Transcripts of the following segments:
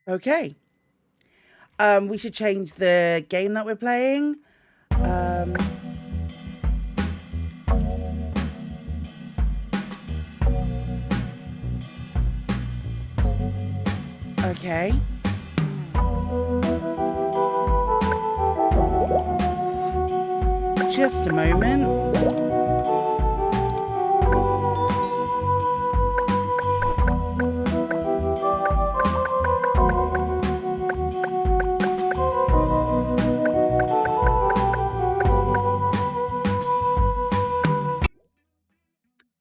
Okay. We should change the game that we're playing. Okay. Just a moment.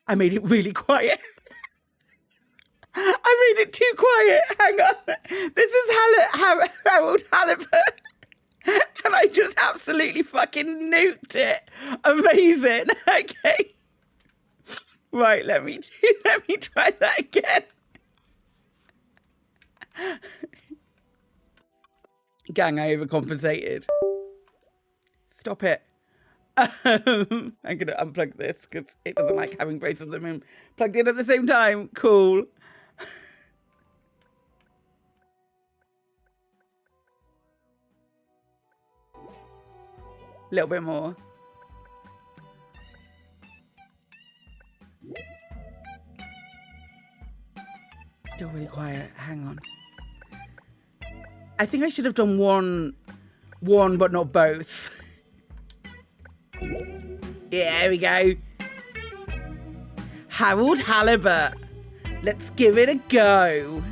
I made it really quiet. I made it too quiet. Hang on. This is Harold Halibut. And I just absolutely fucking nuked it. Amazing. Okay. Right, let me try that again. Gang, I overcompensated. Stop it. I'm going to unplug this because it doesn't like having both of them plugged in at the same time. Cool. A little bit more. Still really quiet. Hang on. I think I should have done one but not both. Yeah, there we go. Harold Halibut. Let's give it a go.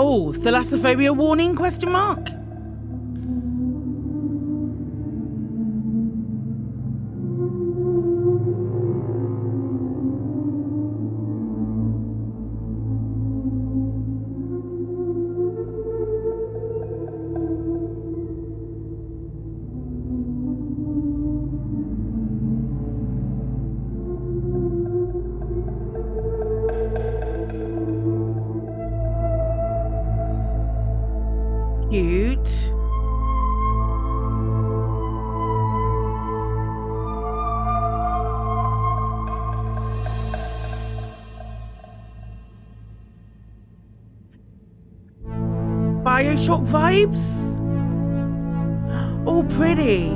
Oh, thalassophobia warning, question mark? Cute. Bioshock vibes? Oh, pretty.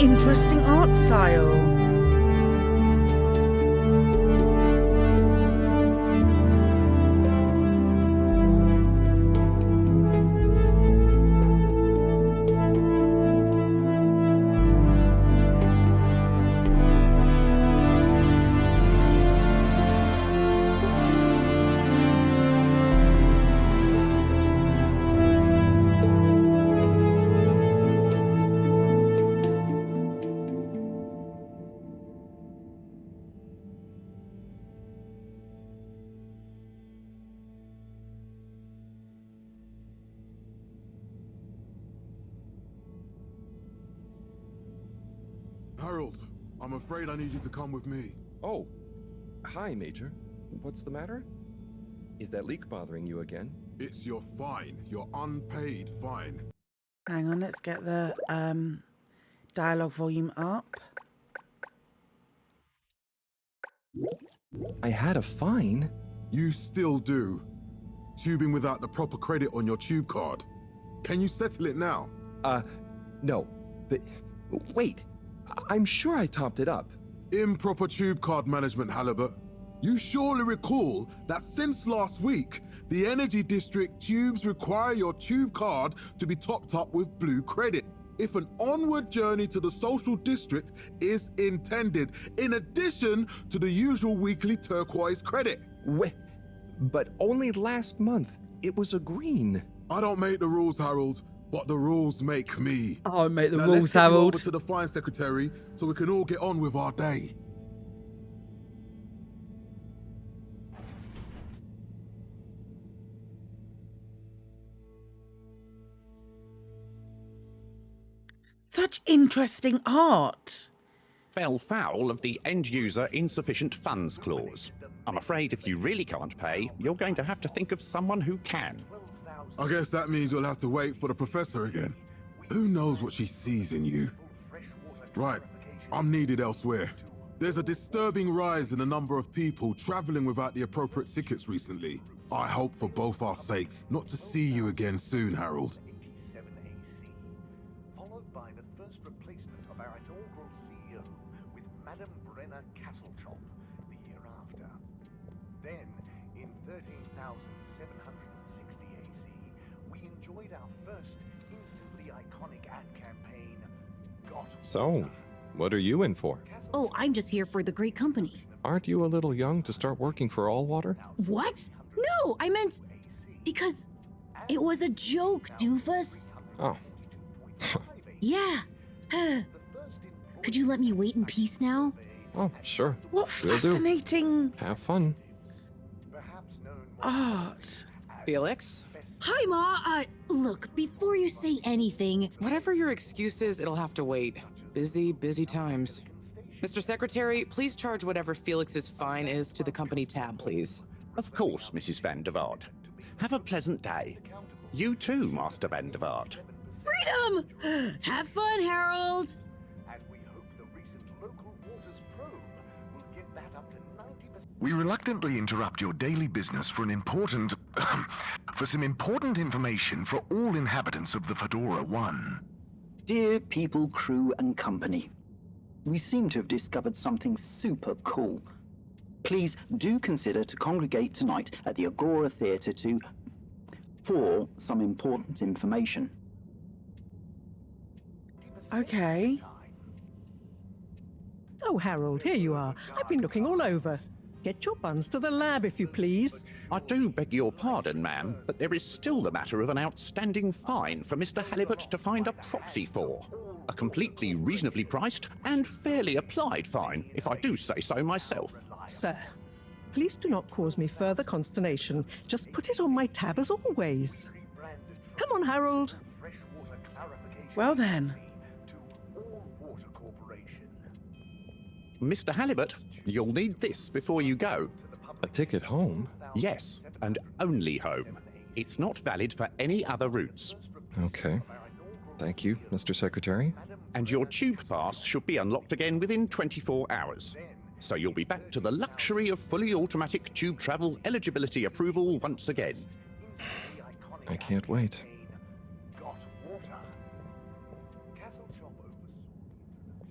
Interesting art style. Harold, I'm afraid I need you to come with me. Oh, hi, Major. What's the matter? Is that leak bothering you again? It's your fine, your unpaid fine. Hang on, let's get the dialogue volume up. I had a fine? You still do. Tubing without the proper credit on your tube card. Can you settle it now? No. But wait, I'm sure I topped it up. Improper tube card management, Halibut. You surely recall that since last week, the Energy District tubes require your tube card to be topped up with blue credit if an onward journey to the social district is intended, in addition to the usual weekly turquoise credit. But only last month, it was a green. I don't make the rules, Harold, but the rules make me. Oh, make the Now rules, let's get you Harold. over to the fine secretary so we can all get on with our day. Such interesting art. Fell foul of the end-user insufficient funds clause. I'm afraid if you really can't pay, you're going to have to think of someone who can. I guess that means you'll have to wait for the professor again. Who knows what she sees in you? Right, I'm needed elsewhere. There's a disturbing rise in the number of people traveling without the appropriate tickets recently. I hope for both our sakes not to see you again soon, Harold. Followed by the first replacement of our inaugural CEO with Madame Brenner Castletop the year after. Then, in 13,760 AC, we enjoyed our first instantly iconic ad campaign, Got So, what are you in for? Oh, I'm just here for the great company. Aren't you a little young to start working for Allwater? What? No, I meant... because it was a joke, doofus. Oh. Yeah. Could you let me wait in peace now? Oh, sure. What Will do. fascinating Have fun. art. Felix? Hi, Ma. Look, before you say anything... Whatever your excuse is, it'll have to wait. Busy, busy times. Mr. Secretary, please charge whatever Felix's fine is to the company tab, please. Of course, Mrs. Van der Vaart. Have a pleasant day. You too, Master Van der Vaart. Freedom! Have fun, Harold! And we hope the recent local waters probe will get that up to 90%. We reluctantly interrupt your daily business for some important information for all inhabitants of the FEDORA I. Dear people, crew, and company, we seem to have discovered something super cool. Please do consider to congregate tonight at the Agora Theatre for some important information. Okay. Oh, Harold, here you are. I've been looking all over. Get your buns to the lab, if you please. I do beg your pardon, ma'am, but there is still the matter of an outstanding fine for Mr. Halibut to find a proxy for. A completely reasonably priced and fairly applied fine, if I do say so myself. Sir, please do not cause me further consternation. Just put it on my tab as always. Come on, Harold. Well then. Mr. Halibut, you'll need this before you go. A ticket home? Yes, and only home. It's not valid for any other routes. Okay. Thank you, Mr. Secretary. And your tube pass should be unlocked again within 24 hours. So you'll be back to the luxury of fully automatic tube travel eligibility approval once again. I can't wait.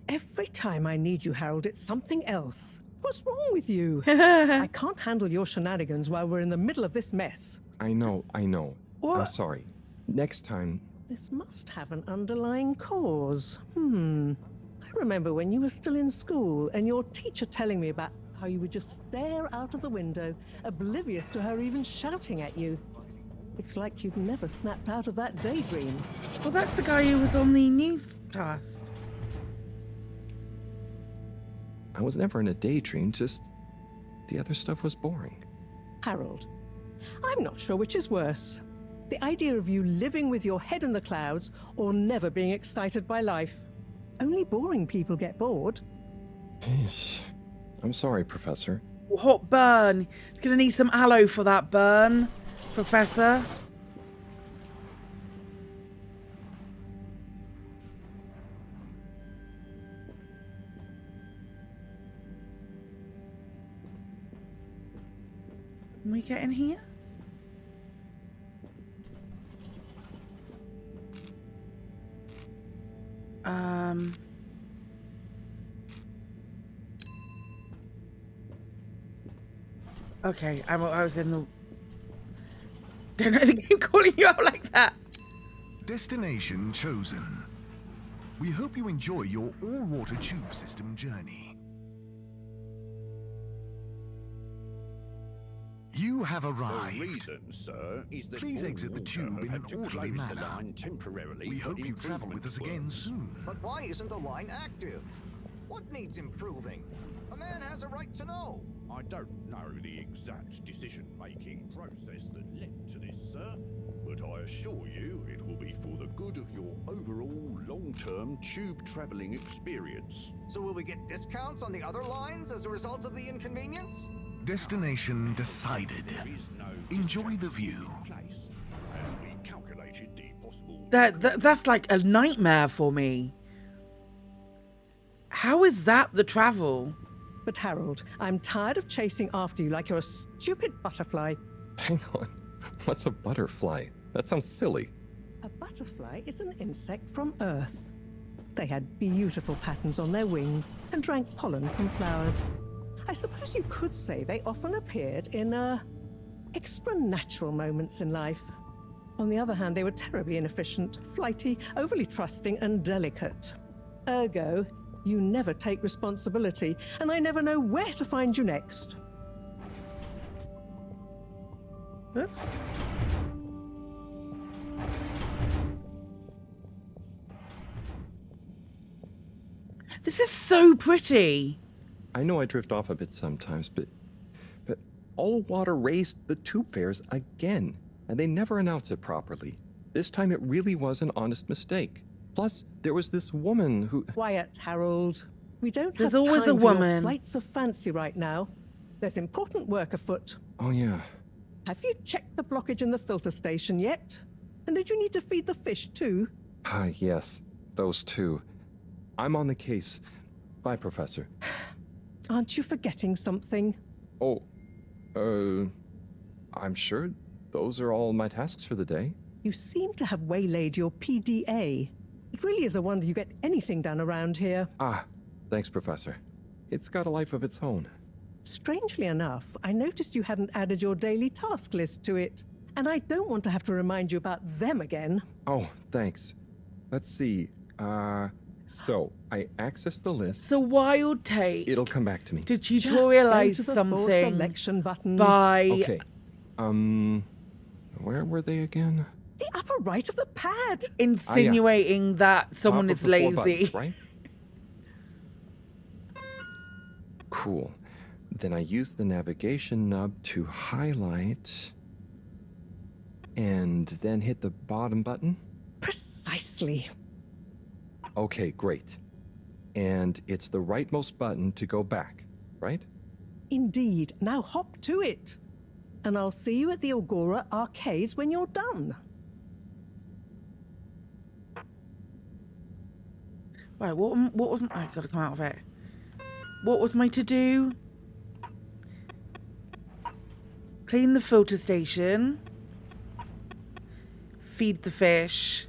Every time I need you, Harold, it's something else. What's wrong with you? I can't handle your shenanigans while we're in the middle of this mess. I know. I'm What? sorry. Next time... This must have an underlying cause. I remember when you were still in school and your teacher telling me about how you would just stare out of the window, oblivious to her even shouting at you. It's like you've never snapped out of that daydream. Well, that's the guy who was on the newscast. I was never in a daydream, just... the other stuff was boring. Harold, I'm not sure which is worse. The idea of you living with your head in the clouds or never being excited by life. Only boring people get bored. Eesh. I'm sorry, Professor. Hot burn. He's gonna need some aloe for that burn, Professor. Can we get in here? Okay, I was in the... Don't know the game calling you out like that. Destination chosen. We hope you enjoy your all-water tube system journey. You have The arrived. reason, sir, is that Please all exit the water tube have in had an to orderly close the manner. line temporarily. We for hope you travel with improvement us again works. soon. But why isn't the line active? What needs improving? A man has a right to know. I don't know the exact decision-making process that led to this, sir, but I assure you it will be for the good of your overall long-term tube traveling experience. So will we get discounts on the other lines as a result of the inconvenience? Destination decided. There is no Enjoy the discounts view. in place, as we calculated the possible... That's like a nightmare for me. How is that the travel? But Harold, I'm tired of chasing after you like you're a stupid butterfly. Hang on. What's a butterfly? That sounds silly. A butterfly is an insect from Earth. They had beautiful patterns on their wings and drank pollen from flowers. I suppose you could say they often appeared in extra natural moments in life. On the other hand, they were terribly inefficient, flighty, overly trusting, and delicate. Ergo, you never take responsibility, and I never know where to find you next. Oops. This is so pretty. I know I drift off a bit sometimes, but all water raised the tube fares again, and they never announce it properly. This time it really was an honest mistake. Plus, there was this woman who... Quiet, Harold. We don't There's have always time a for your woman. flights of fancy right now. There's important work afoot. Oh yeah. Have you checked the blockage in the filter station yet? And did you need to feed the fish too? Ah, yes. Those two. I'm on the case. Bye, Professor. Aren't you forgetting something? Oh, I'm sure those are all my tasks for the day. You seem to have waylaid your PDA. It really is a wonder you get anything done around here. Ah, thanks, Professor. It's got a life of its own. Strangely enough, I noticed you hadn't added your daily task list to it. And I don't want to have to remind you about them again. Oh, thanks. Let's see. So I access the list. It's a wild take It'll come back to me. to Just go tutorialize to the 4 something selection buttons. by Okay. Where were they again? The upper right of the pad. insinuating that someone Top is of the 4 lazy. buttons, right? Cool. Then I use the navigation nub to highlight and then hit the bottom button. Precisely. Okay, great. And it's the rightmost button to go back, right? Indeed. Now hop to it. And I'll see you at the Agora arcades when you're done. Right, what was I gotta come out of it? What was my to do? Clean the filter station. Feed the fish.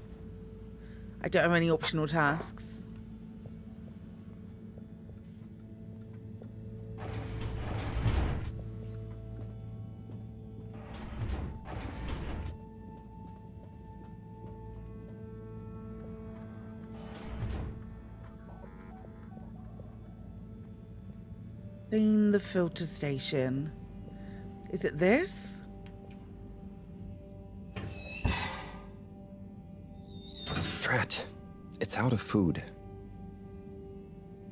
I don't have any optional tasks. Clean the filter station. Is it this? Drat. It's out of food.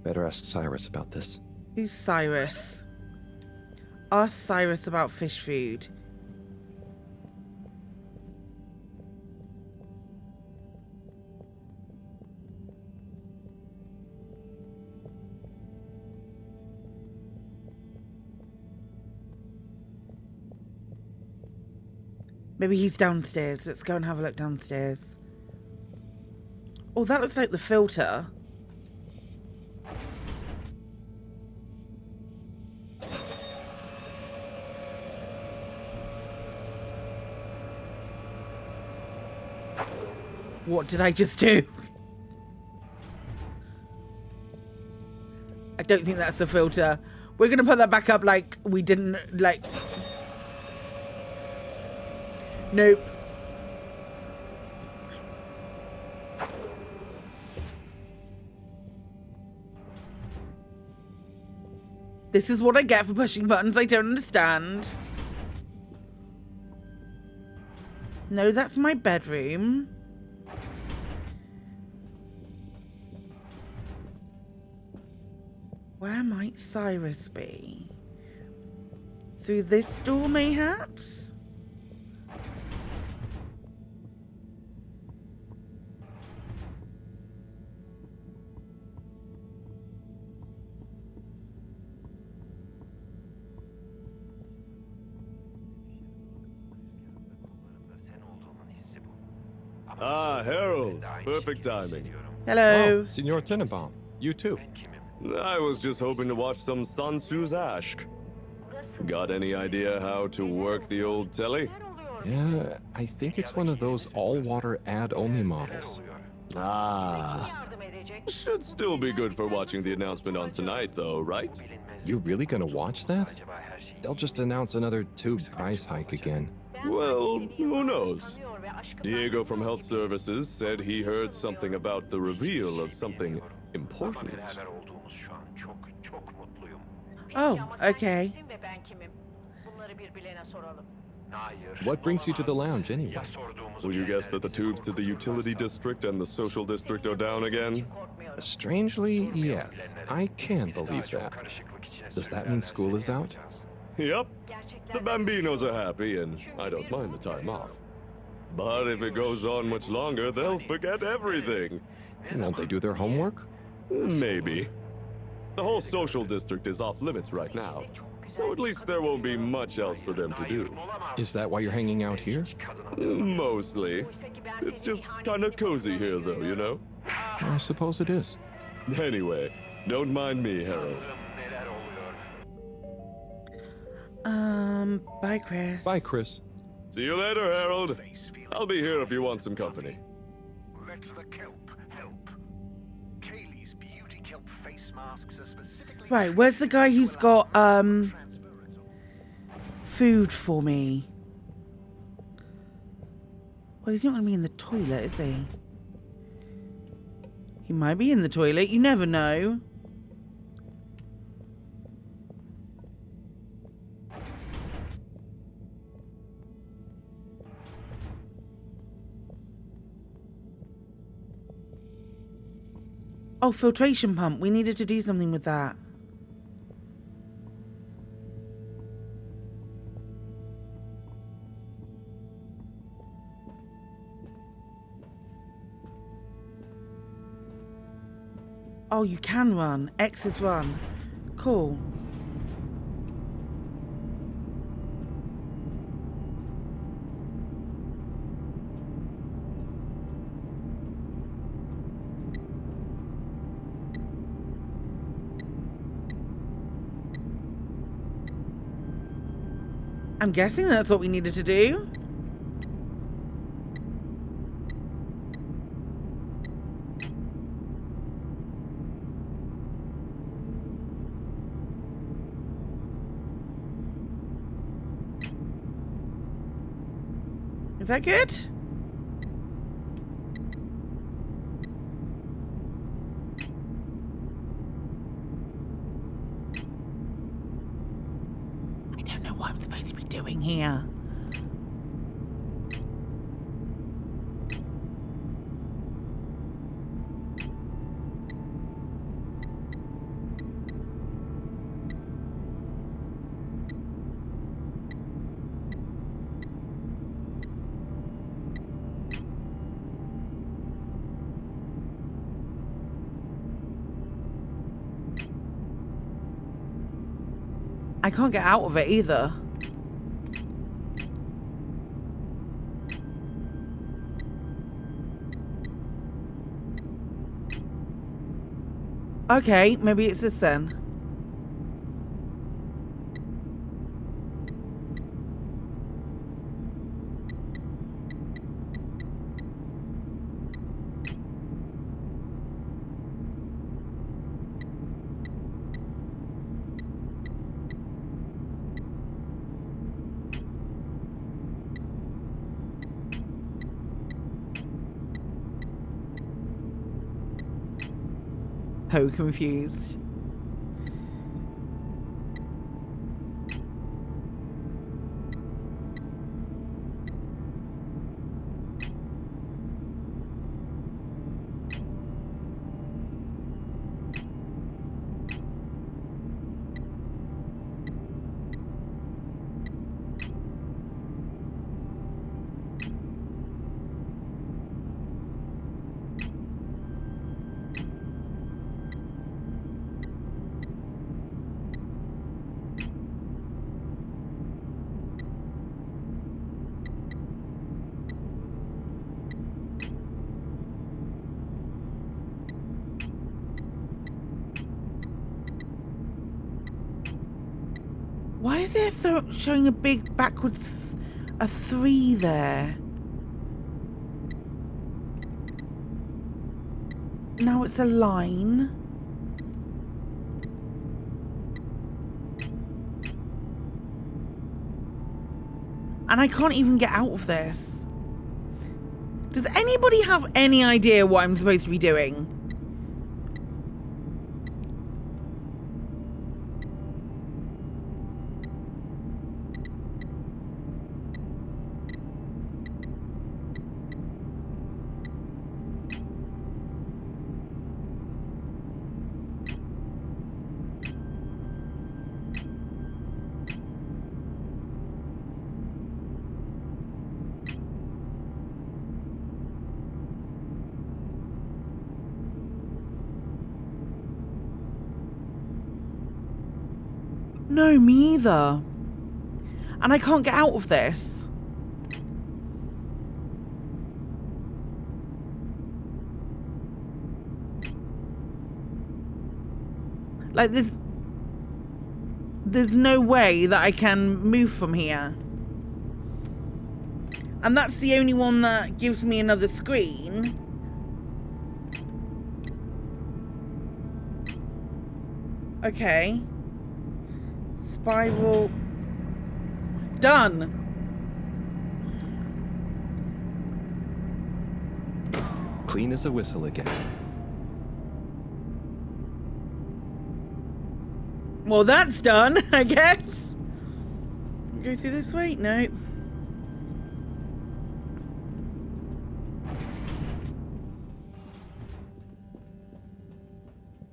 Better ask Cyrus about this. Who's Cyrus? Ask Cyrus about fish food. Maybe he's downstairs. Let's go and have a look downstairs. Oh, that looks like the filter. What did I just do? I don't think that's the filter. We're going to put that back up like we didn't, like... Nope. This is what I get for pushing buttons I don't understand. No, that's my bedroom. Where might Cyrus be? Through this door, mayhaps? Ah, Harold. Perfect timing. Hello. Oh, Signor Tenenbaum. You too. I was just hoping to watch some Sansu's Ashk. Got any idea how to work the old telly? Yeah, I think it's one of those all-water ad-only models. Ah. Should still be good for watching the announcement on tonight, though, right? You're really gonna watch that? They'll just announce another tube price hike again. Well, who knows? Diego from Health Services said he heard something about the reveal of something important. Oh, okay. What brings you to the lounge anyway? Would you guess that the tubes to the utility district and the social district are down again? Strangely, yes. I can believe that. Does that mean school is out? Yep. The Bambinos are happy, and I don't mind the time off. But if it goes on much longer, they'll forget everything. Won't they do their homework? Maybe. The whole social district is off limits right now, so at least there won't be much else for them to do. Is that why you're hanging out here? Mostly. It's just kind of cozy here, though, you know? I suppose it is. Anyway, don't mind me, Harold. Bye, Chris. Bye, Chris. See you later, Harold. I'll be here if you want some company. Let the kelp help. Kaylee's beauty kelp face masks are specifically... Right, where's the guy who's got, food for me? Well, he's not going to be in the toilet, is he? He might be in the toilet. You never know. Oh, filtration pump. We needed to do something with that. Oh, you can run. X is run. Cool. I'm guessing that's what we needed to do. Is that good? I don't know what I'm supposed to be doing here. I can't get out of it either. Okay, maybe it's this then. So confused. Why is there showing a big backwards a 3 there? Now it's a line. And I can't even get out of this. Does anybody have any idea what I'm supposed to be doing? No, me either. And I can't get out of this. Like, there's no way that I can move from here. And that's the only one that gives me another screen. Okay. Spiral. Done. Clean as a whistle again. Well, that's done, I guess. Go through this way? No.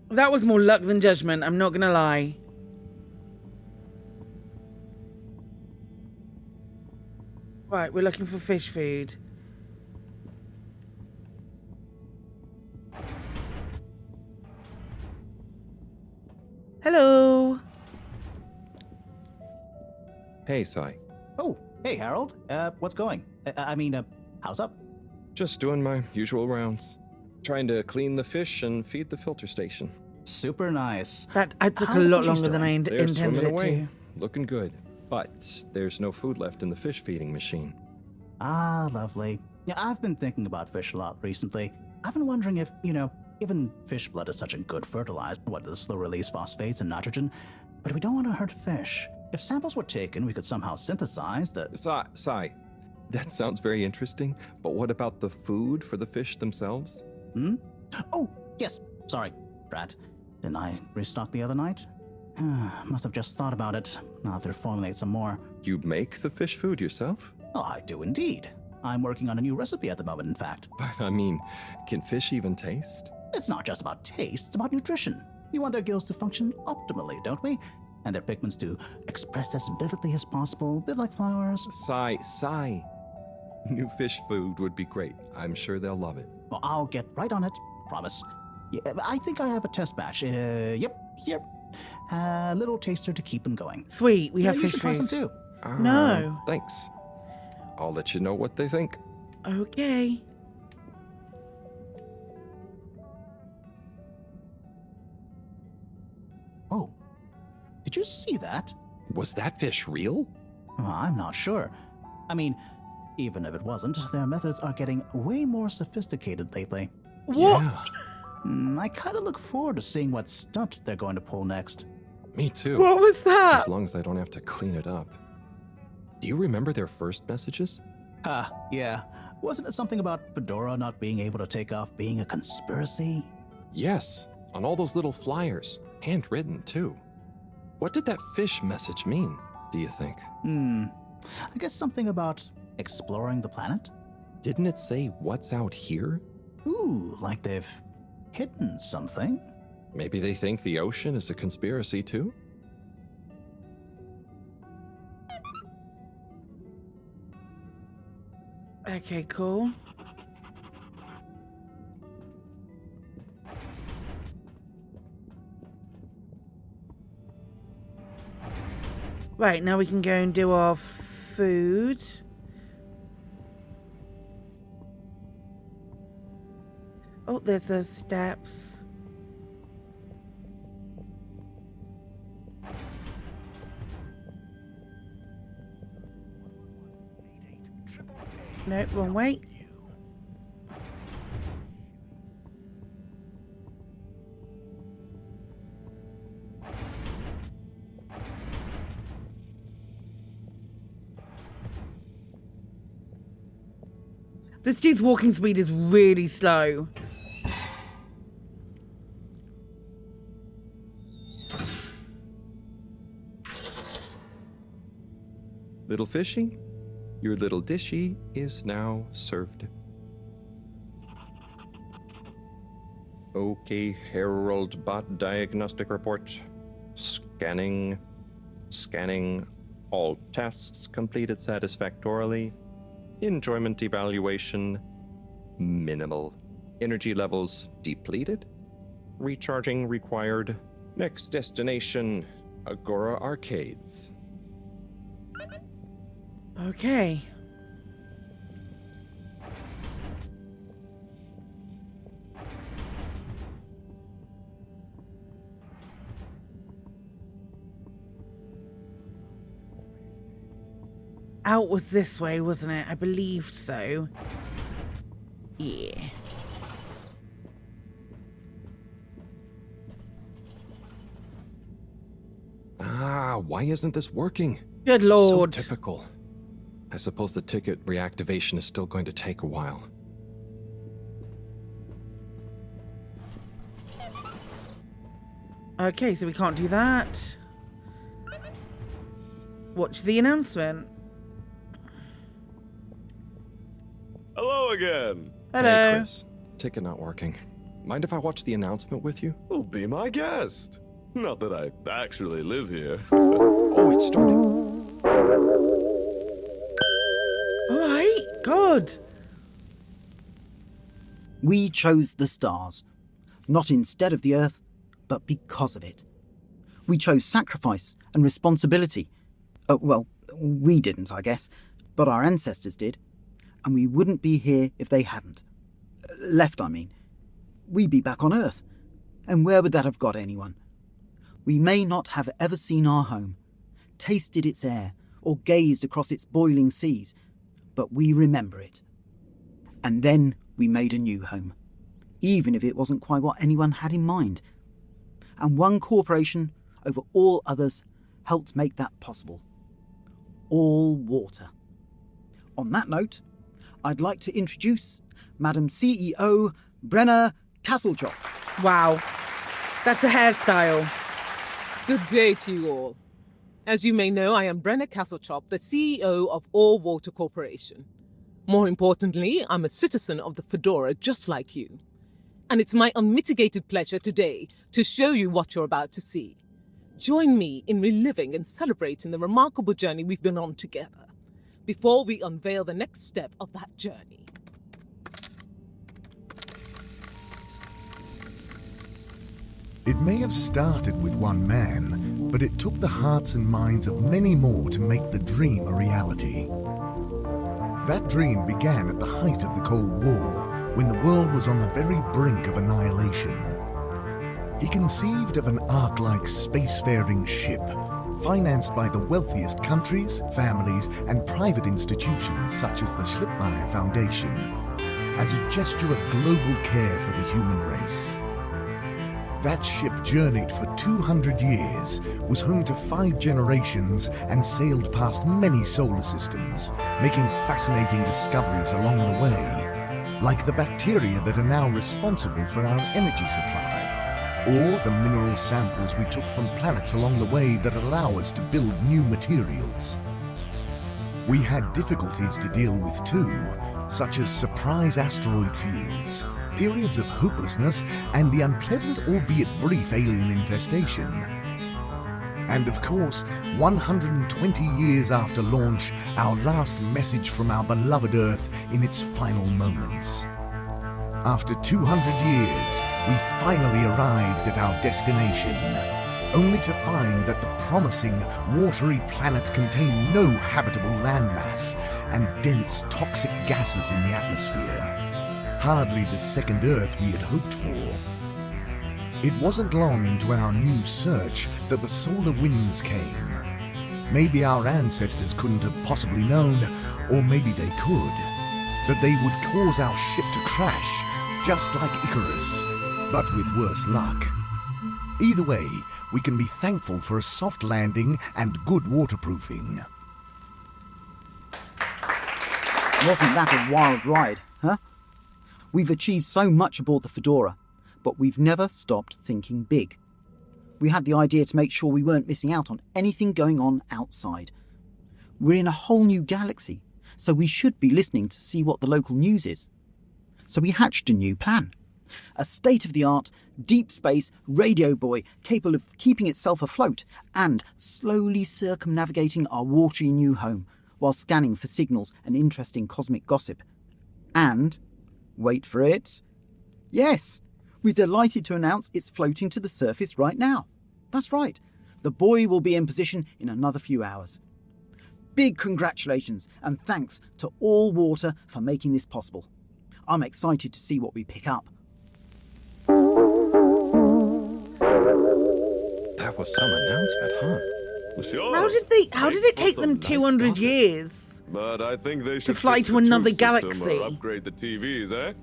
That was more luck than judgment, I'm not gonna lie. Right, we're looking for fish food. Hello. Hey, Sai. Oh, hey, Harold. What's going? How's up? Just doing my usual rounds. Trying to clean the fish and feed the filter station. Super nice. That took How a are the lot fishies longer than I doing? They're intended swimming it away. to. Looking good. But there's no food left in the fish feeding machine. Ah, lovely. Yeah, I've been thinking about fish a lot recently. I've been wondering if, given fish blood is such a good fertilizer, what the slow release phosphates and nitrogen, but we don't want to hurt fish. If samples were taken, we could somehow synthesize the... Sai, that sounds very interesting, but what about the food for the fish themselves? Hmm? Oh, yes. Sorry, Drat. Didn't I restock the other night? Must have just thought about it. I'll have to formulate some more. You make the fish food yourself? Oh, I do indeed. I'm working on a new recipe at the moment, in fact. But I mean, can fish even taste? It's not just about taste, it's about nutrition. We want their gills to function optimally, don't we? And their pigments to express as vividly as possible, a bit like flowers. Sai. New fish food would be great. I'm sure they'll love it. Well, I'll get right on it. Promise. Yeah, I think I have a test batch. Yep, here. A little taster to keep them going. Sweet, we have you fish should try some food. too. No. Thanks. I'll let you know what they think. Okay. Oh, did you see that? Was that fish real? Well, I'm not sure. I mean, even if it wasn't, their methods are getting way more sophisticated lately. What? Yeah, I kind of look forward to seeing what stunt they're going to pull next. me too. What was that? As long as I don't have to clean it up. Do you remember their first messages? Yeah. Wasn't it something about Fedora not being able to take off being a conspiracy? Yes, on all those little flyers. Handwritten, too. What did that fish message mean, do you think? I guess something about exploring the planet? Didn't it say what's out here? Ooh, like they've hidden something? Maybe they think the ocean is a conspiracy, too? Okay, cool. Right, now we can go and do our food. Oh, there's the steps. No, wrong way. This dude's walking speed is really slow. Little fishy, your little dishy is now served. Okay, Harold bot diagnostic report. Scanning. All tasks completed satisfactorily. Enjoyment evaluation, minimal. Energy levels depleted. Recharging required. Next destination, Agora Arcades. Okay. Out was this way, wasn't it? I believed so. Yeah. Why isn't this working? Good lord. So typical. I suppose the ticket reactivation is still going to take a while. Okay, so we can't do that. Watch the announcement. Hello again. Hello. Hey, Chris. Ticket not working. Mind if I watch the announcement with you? Well, be my guest. Not that I actually live here. Oh, it's starting. Alright, God. We chose the stars, not instead of the Earth, but because of it. We chose sacrifice and responsibility. Well, we didn't, I guess, but our ancestors did, and we wouldn't be here if they hadn't. Left, I mean. We'd be back on Earth, and where would that have got anyone? We may not have ever seen our home, tasted its air, or gazed across its boiling seas, but we remember it. And then we made a new home, even if it wasn't quite what anyone had in mind. And one corporation over all others helped make that possible. All water. On that note, I'd like to introduce Madam CEO Brenna Castletop. Wow. That's a hairstyle. Good day to you all. As you may know, I am Brenna Castletop, the CEO of All Water Corporation. More importantly, I'm a citizen of the Fedora just like you. And it's my unmitigated pleasure today to show you what you're about to see. Join me in reliving and celebrating the remarkable journey we've been on together, before we unveil the next step of that journey. It may have started with one man, but it took the hearts and minds of many more to make the dream a reality. That dream began at the height of the Cold War, when the world was on the very brink of annihilation. He conceived of an ark-like spacefaring ship, financed by the wealthiest countries, families, and private institutions such as the Schlipmeyer Foundation, as a gesture of global care for the human race. That ship journeyed for 200 years, was home to 5 generations, and sailed past many solar systems, making fascinating discoveries along the way, like the bacteria that are now responsible for our energy supply, or the mineral samples we took from planets along the way that allow us to build new materials. We had difficulties to deal with too, such as surprise asteroid fields, periods of hopelessness, and the unpleasant albeit brief alien infestation. And of course, 120 years after launch, our last message from our beloved Earth in its final moments. After 200 years, we finally arrived at our destination, only to find that the promising, watery planet contained no habitable landmass and dense, toxic gases in the atmosphere. Hardly the second Earth we had hoped for. It wasn't long into our new search that the solar winds came. Maybe our ancestors couldn't have possibly known, or maybe they could. that they would cause our ship to crash, just like Icarus, but with worse luck. Either way, we can be thankful for a soft landing and good waterproofing. Wasn't that a wild ride, huh? We've achieved so much aboard the Fedora, but we've never stopped thinking big. We had the idea to make sure we weren't missing out on anything going on outside. We're in a whole new galaxy, so we should be listening to see what the local news is. So we hatched a new plan. A state-of-the-art, deep space radio buoy capable of keeping itself afloat and slowly circumnavigating our watery new home while scanning for signals and interesting cosmic gossip. And, wait for it, yes, we're delighted to announce it's floating to the surface right now. That's right, the buoy will be in position in another few hours. Big congratulations and thanks to All Water for making this possible. I'm excited to see what we pick up. That was some announcement, huh? Sure. How did it take them 200 years? But I think they should fly fix to the another tube system galaxy? or upgrade the TVs, eh?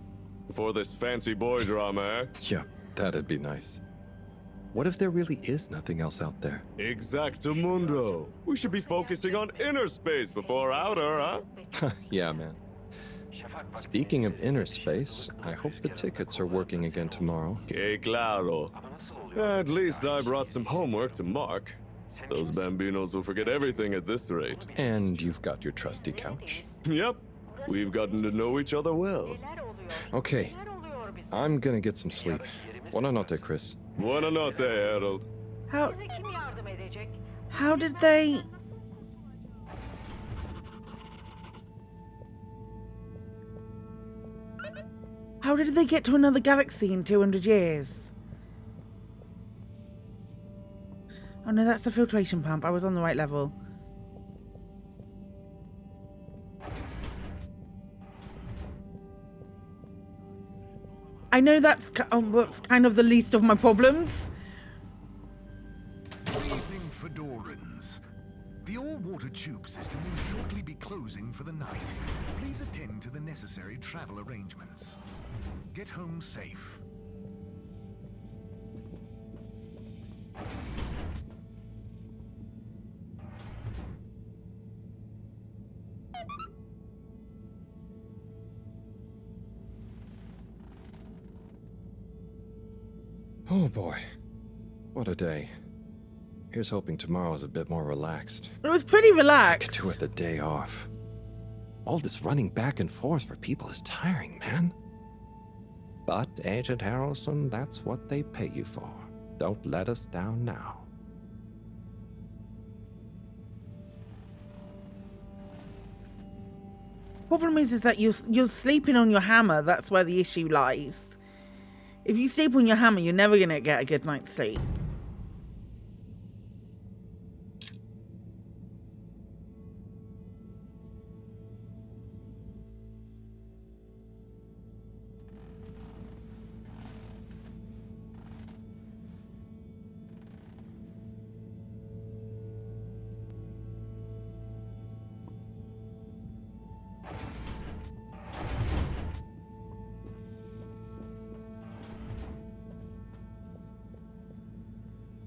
Before this fancy boy drama, eh? Yeah, that'd be nice. What if there really is nothing else out there? Exactamundo. We should be focusing on inner space before outer, huh? Yeah, man. Speaking of inner space, I hope the tickets are working again tomorrow. Que claro. At least I brought some homework to mark. Those bambinos will forget everything at this rate. And you've got your trusty couch. Yep. We've gotten to know each other well. Okay. I'm gonna get some sleep. Buona notte, Chris. Buona notte, Harold. How did they... How did they get to another galaxy in 200 years? Oh no, that's the filtration pump. I was on the right level. I know that's kind of the least of my problems. Good evening, Fedorans. The all-water tube system will shortly be closing for the night. Please attend to the necessary travel arrangements. Get home safe. Oh boy. What a day. Here's hoping tomorrow's a bit more relaxed. It was pretty relaxed. Get to it the day off. All this running back and forth for people is tiring, man. But, Agent Harrelson, that's what they pay you for. Don't let us down now. Problem is that you're sleeping on your hammer. That's where the issue lies. If you sleep on your hammer, you're never going to get a good night's sleep.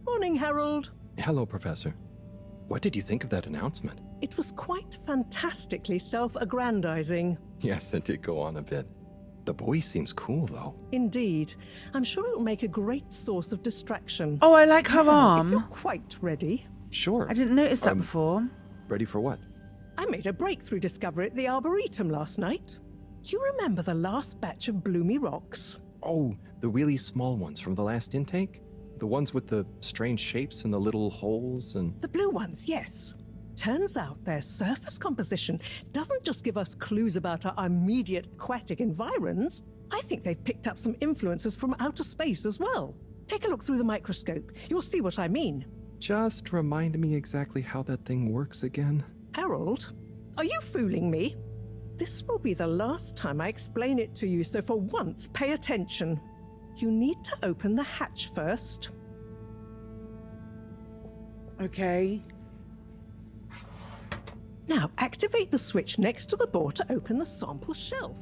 Morning, Harold. Hello, Professor. What did you think of that announcement? It was quite fantastically self-aggrandizing. Yes, it did go on a bit. The boy seems cool, though. Indeed. I'm sure it'll make a great source of distraction. Oh, I like her Now, arm. If you're quite ready. Sure. I didn't notice that before. Ready for what? I made a breakthrough discovery at the Arboretum last night. You remember the last batch of bloomy rocks? Oh, the really small ones from the last intake? The ones with the strange shapes and the little holes and... The blue ones, yes. Turns out their surface composition doesn't just give us clues about our immediate aquatic environs. I think they've picked up some influences from outer space as well. Take a look through the microscope. You'll see what I mean. Just remind me exactly how that thing works again. Harold, are you fooling me? This will be the last time I explain it to you, so for once, pay attention. You need to open the hatch first. Okay. Now, activate the switch next to the board to open the sample shelf.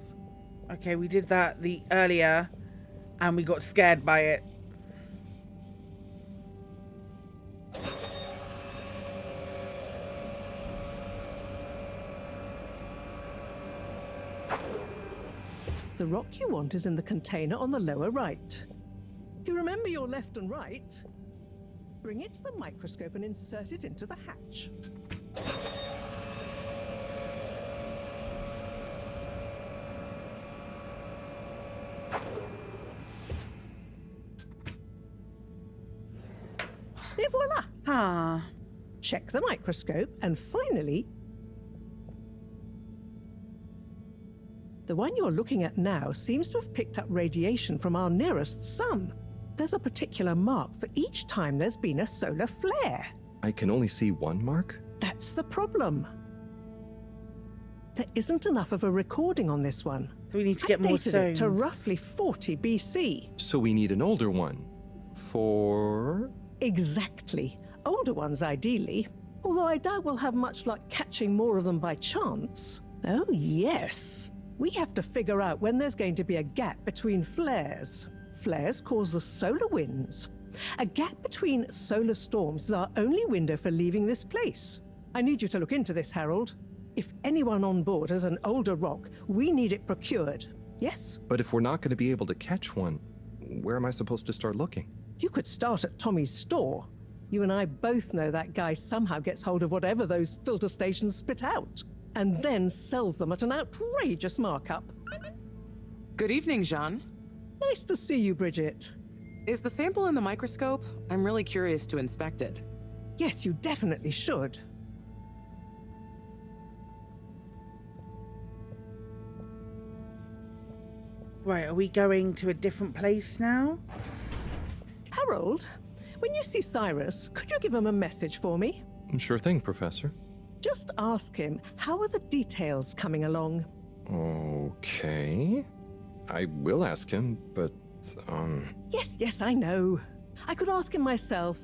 Okay, we did that earlier, and we got scared by it. The rock you want is in the container on the lower right. Do you remember your left and right? Bring it to the microscope and insert it into the hatch. Et voila! Ah. Check the microscope and finally, the one you're looking at now seems to have picked up radiation from our nearest sun. There's a particular mark for each time there's been a solar flare. I can only see one mark? That's the problem. There isn't enough of a recording on this one. We need to get more Dated it stones. to roughly 40 BC. So we need an older one. For... Exactly. Older ones, ideally. Although I doubt we'll have much luck catching more of them by chance. Oh, yes. We have to figure out when there's going to be a gap between flares. Flares cause the solar winds. A gap between solar storms is our only window for leaving this place. I need you to look into this, Harold. If anyone on board has an older rock, we need it procured. Yes? But if we're not going to be able to catch one, where am I supposed to start looking? You could start at Tommy's store. You and I both know that guy somehow gets hold of whatever those filter stations spit out, and then sells them at an outrageous markup. Good evening, Jeanne. Nice to see you, Bridget. Is the sample in the microscope? I'm really curious to inspect it. Yes, you definitely should. Right, are we going to a different place now? Harold, when you see Cyrus, could you give him a message for me? Sure thing, Professor. Just ask him, how are the details coming along? Okay. I will ask him, but, Yes, I know. I could ask him myself,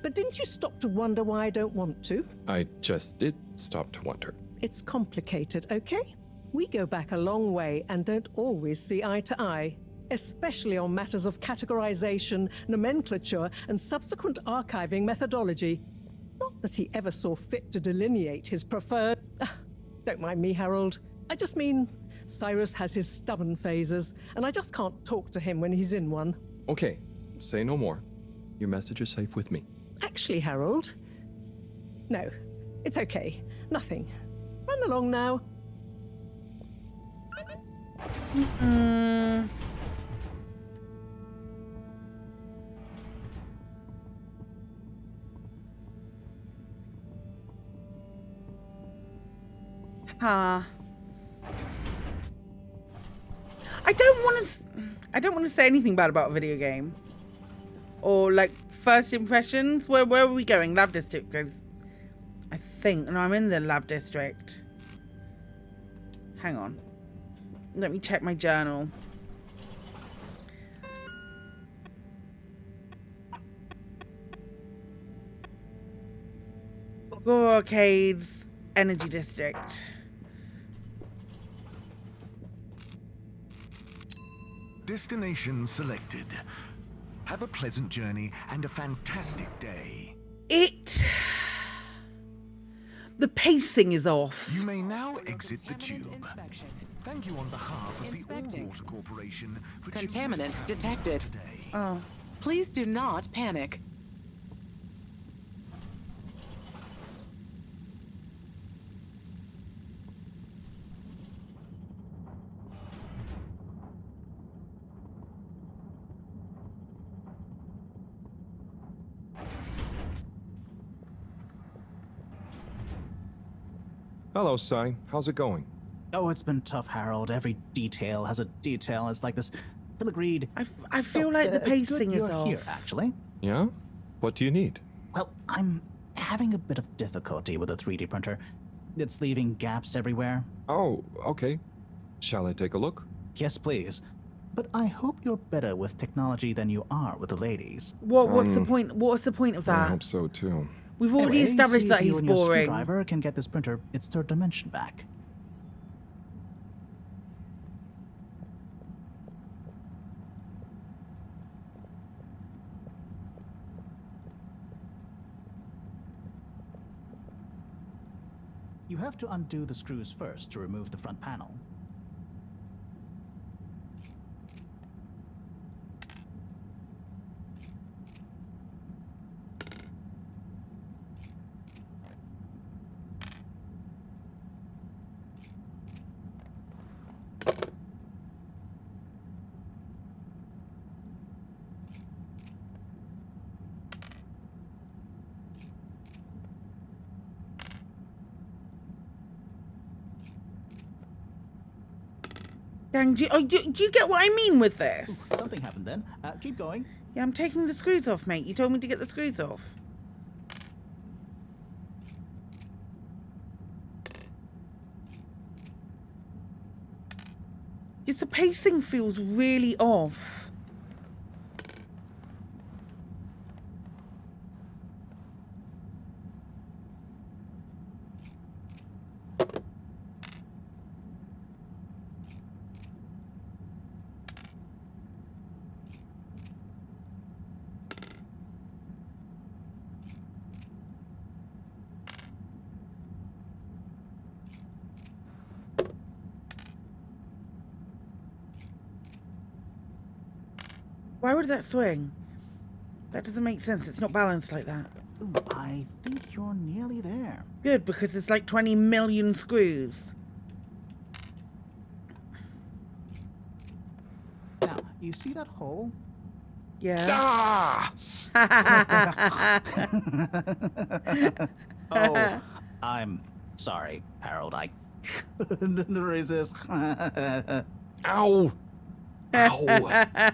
but didn't you stop to wonder why I don't want to? I just did stop to wonder. It's complicated, okay? We go back a long way and don't always see eye to eye, especially on matters of categorization, nomenclature, and subsequent archiving methodology. Not that he ever saw fit to delineate his preferred... Don't mind me, Harold. I just mean, Cyrus has his stubborn phases, and I just can't talk to him when he's in one. Okay, say no more. Your message is safe with me. Actually, Harold... No, it's okay. Nothing. Run along now. I don't want to say anything bad about a video game. Or like first impressions. Where are we going? Lab district. I think. No, I'm in the lab district. Hang on. Let me check my journal. Agora Arcade's Energy District. Destination selected. Have a pleasant journey and a fantastic day. The pacing is off. You may now exit the tube. Thank you on behalf of the All Water Corporation for Contaminant detected. today. Oh. Please do not panic. Hello, Cy. How's it going? Oh, it's been tough, Harold. Every detail has a detail. It's like this filigreed. I feel like the it's good pacing is you're off. here, actually. Yeah? What do you need? Well, I'm having a bit of difficulty with a 3D printer. It's leaving gaps everywhere. Oh, okay. Shall I take a look? Yes, please. But I hope you're better with technology than you are with the ladies. What's the point? What's the point of I that? hope so, too. We've already Anyway, established see that if you he's and your boring. screwdriver can get this printer its third dimension back. You have to undo the screws first to remove the front panel. Gang, do you get what I mean with this? Ooh, something happened then. Keep going. Yeah, I'm taking the screws off, mate. You told me to get the screws off. Just the pacing feels really off. Why would that swing? That doesn't make sense. It's not balanced like that. Ooh, I think you're nearly there. Good, because it's like 20 million screws. Now, you see that hole? Yeah. Ah! Oh, I'm sorry, Harold. I couldn't resist. Ow! Ow!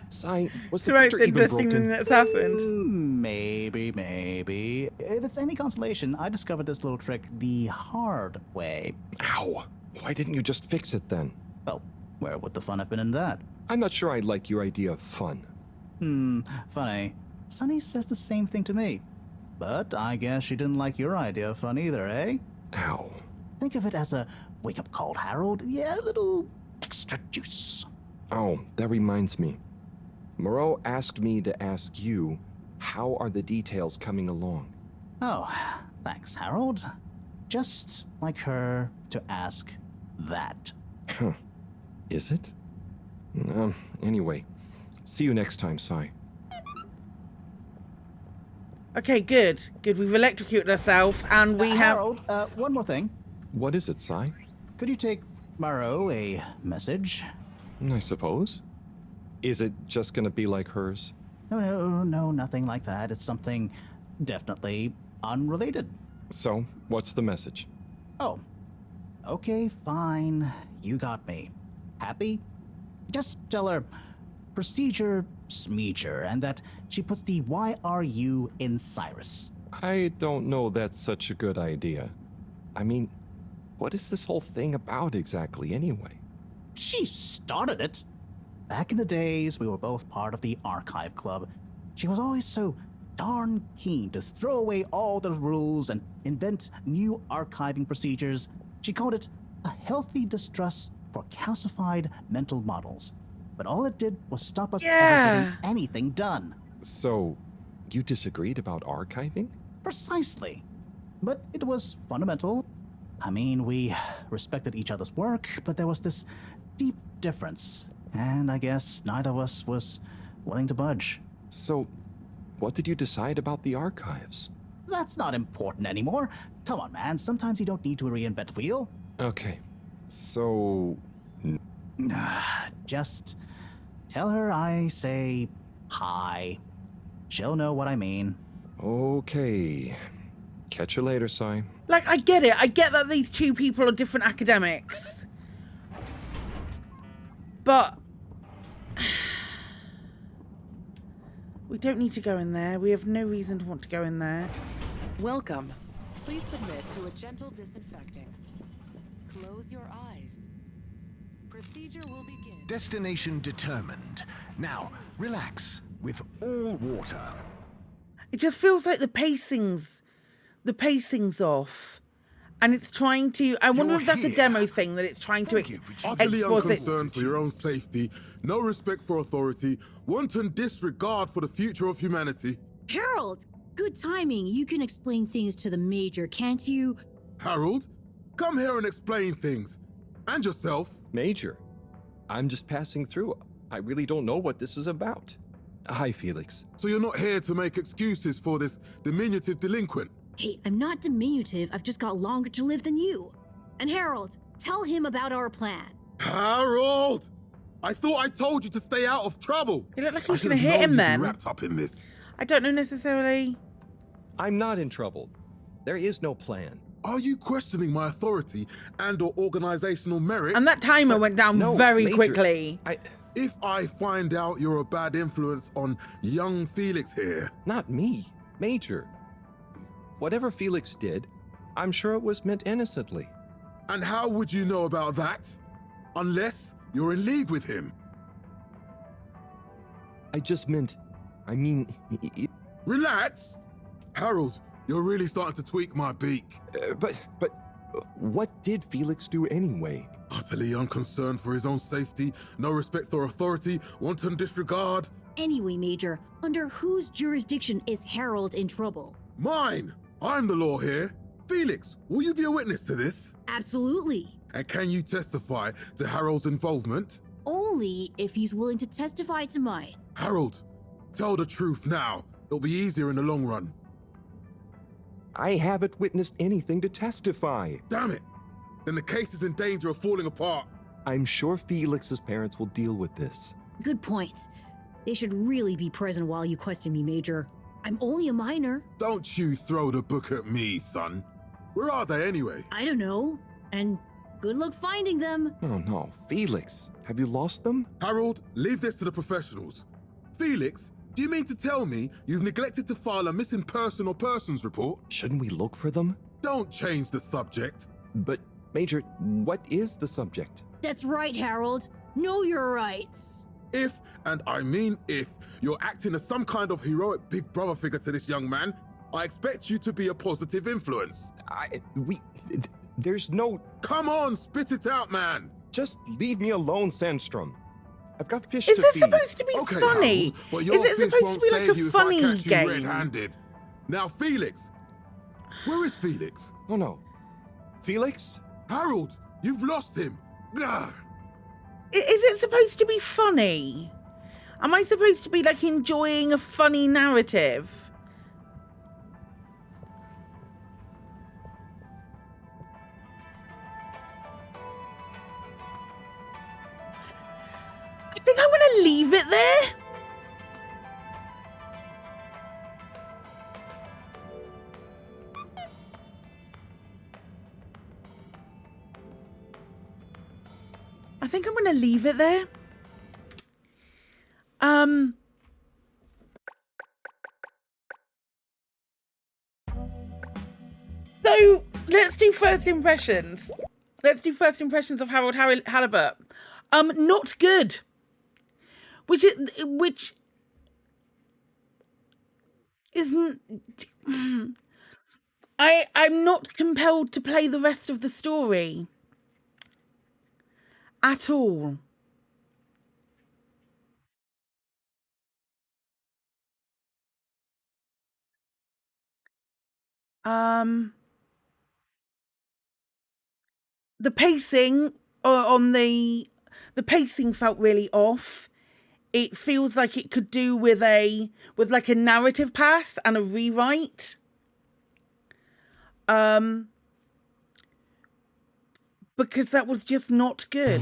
Sigh, was the the most printer even interesting thing broken? that's happened. Maybe. If it's any consolation, I discovered this little trick the hard way. Ow! Why didn't you just fix it then? Well, where would the fun have been in that? I'm not sure I like your idea of fun. Funny. Sunny says the same thing to me. But I guess she didn't like your idea of fun either, eh? Ow. Think of it as a wake-up call, Harold. Yeah, a little extra juice. Oh, that reminds me. Mareaux asked me to ask you, how are the details coming along? Oh, thanks, Harold. Just like her to ask that. Huh. Is it? Anyway, see you next time, Sai. Okay, good. Good, we've electrocuted ourselves and we have... Harold, one more thing. What is it, Sai? Could you take Mareaux a message? I suppose. Is it just gonna be like hers? No, nothing like that. It's something definitely unrelated. So, what's the message? Oh, okay, fine. You got me. Happy? Just tell her procedure smeeger and that she puts the YRU in Cyrus. I don't know that's such a good idea. I mean, what is this whole thing about exactly anyway? She started it. Back in the days, we were both part of the Archive Club. She was always so darn keen to throw away all the rules and invent new archiving procedures. She called it a healthy distrust for calcified mental models. But all it did was stop us ever getting anything done. So, you disagreed about archiving? Precisely. But it was fundamental. I mean, we respected each other's work, but there was this deep difference. And I guess neither of us was willing to budge. So, what did you decide about the archives? That's not important anymore. Come on, man. Sometimes you don't need to reinvent the wheel. Okay. So... Just tell her I say hi. She'll know what I mean. Okay. Catch you later, Sai. Like, I get it. I get that these two people are different academics. But... we don't need to go in there. We have no reason to want to go in there. Welcome. Please submit to a gentle disinfecting. Close your eyes. Procedure will begin. Destination determined. Now, relax with all water. It just feels like the pacing's the pacing's off. And it's trying to... I wonder if that's a demo thing, that it's trying to Utterly exposit... unconcerned for your own safety, no respect for authority, wanton disregard for the future of humanity. Harold, good timing. You can explain things to the Major, can't you? Harold, come here and explain things. And yourself. Major, I'm just passing through. I really don't know what this is about. Hi, Felix. So you're not here to make excuses for this diminutive delinquent? Hey, I'm not diminutive. I've just got longer to live than you. And Harold, tell him about our plan. Harold! I thought I told you to stay out of trouble. You look like he's going to hit him then. Wrapped up in this. I don't know necessarily. I'm not in trouble. There is no plan. Are you questioning my authority and/or organizational merit? And that timer went down very Major, quickly. If I find out you're a bad influence on young Felix here... Not me, Major. Whatever Felix did, I'm sure it was meant innocently. And how would you know about that? Unless you're in league with him. I mean... Relax! Harold, you're really starting to tweak my beak. But what did Felix do anyway? Utterly unconcerned for his own safety, no respect for authority, wanton disregard. Anyway, Major, under whose jurisdiction is Harold in trouble? Mine! I'm the law here. Felix, will you be a witness to this? Absolutely. And can you testify to Harold's involvement? Only if he's willing to testify to mine. Harold, tell the truth now. It'll be easier in the long run. I haven't witnessed anything to testify. Damn it! Then the case is in danger of falling apart. I'm sure Felix's parents will deal with this. Good point. They should really be present while you question me, Major. I'm only a minor. Don't you throw the book at me, son. Where are they anyway? I don't know. And good luck finding them. Oh no, Felix, have you lost them? Harold, leave this to the professionals. Felix, do you mean to tell me you've neglected to file a missing person or persons report? Shouldn't we look for them? Don't change the subject. But, Major, what is the subject? That's right, Harold. Know your rights. If, and I mean if, you're acting as some kind of heroic big brother figure to this young man, I expect you to be a positive influence. There's no... Come on, spit it out, man. Just leave me alone, Sandstrom. I've got fish Is to this feed. supposed to be funny? Harold, but your Is it fish supposed won't to be like save a you if I funny catch you game? red-handed. Now, Felix. Where is Felix? Oh no. Felix? Harold, you've lost him. Gah. Is it supposed to be funny? Am I supposed to be like enjoying a funny narrative? I think I'm gonna leave it there. I think I'm gonna leave it there. So let's do first impressions. Let's do first impressions of Harold Halibut. Not good. Which isn't. I'm not compelled to play the rest of the story at all. The pacing on the pacing felt really off. It feels like it could do with like a narrative pass and a rewrite. Because that was just not good.